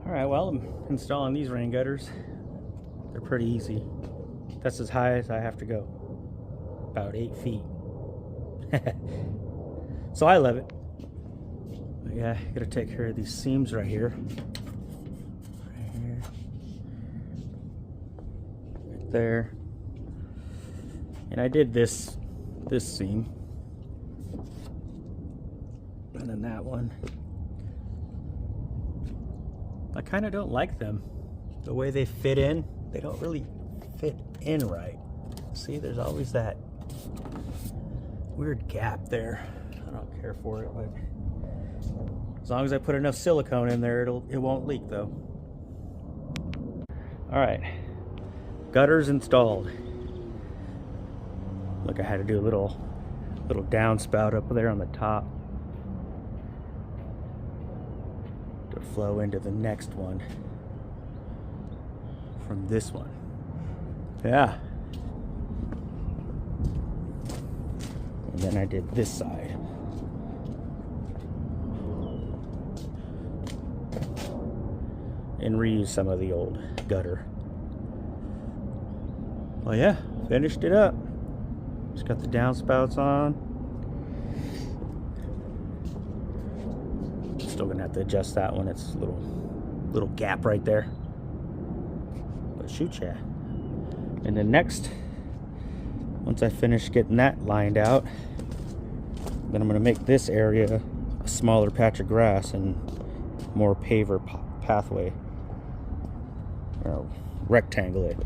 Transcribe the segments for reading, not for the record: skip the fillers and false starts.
Alright, well, I'm installing these rain gutters. They're pretty easy. That's as high as I have to go. About 8 feet. So I love it. But yeah, I gotta take care of these seams right here. Right here. Right there. And I did this seam. And then that one. I kind of don't like them. The way they fit in, they don't really fit in right. See, there's always that weird gap there. I don't care for it, but as long as I put enough silicone in there, it won't leak though. All right, gutters installed. Look, I had to do a little downspout up there on the top to flow into the next one from this one. Yeah. And then I did this side. And reused some of the old gutter. Well, yeah, finished it up. Just got the downspouts on. Still gonna have to adjust that one. It's a little gap right there. But shoot, yeah. And then next, once I finish getting that lined out, then I'm gonna make this area a smaller patch of grass and more paver pathway. Or rectangle it.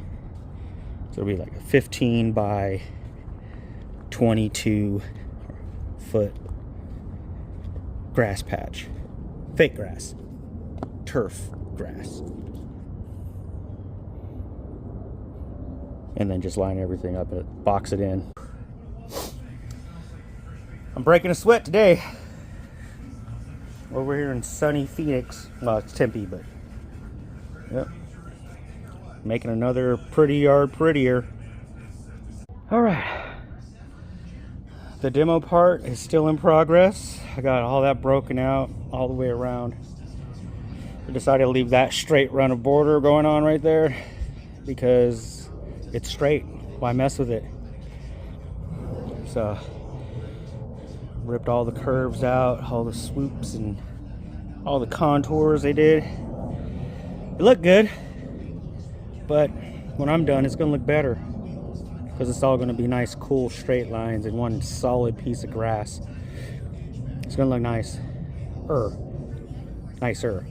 So it'll be like a 15 by 22 foot grass patch. Fake grass. Turf grass. And then just line everything up and box it in. I'm breaking a sweat today. Over here in sunny Phoenix. Well, it's Tempe, but yep. Making another pretty yard prettier. Alright. The demo part is still in progress. I got all that broken out all the way around. I decided to leave that straight run of border going on right there because it's straight. Why mess with it? So ripped all the curves out, all the swoops and all the contours they did. It looked good, but when I'm done it's gonna look better because it's all gonna be nice cool straight lines and one solid piece of grass. It's gonna look nice. Nicer.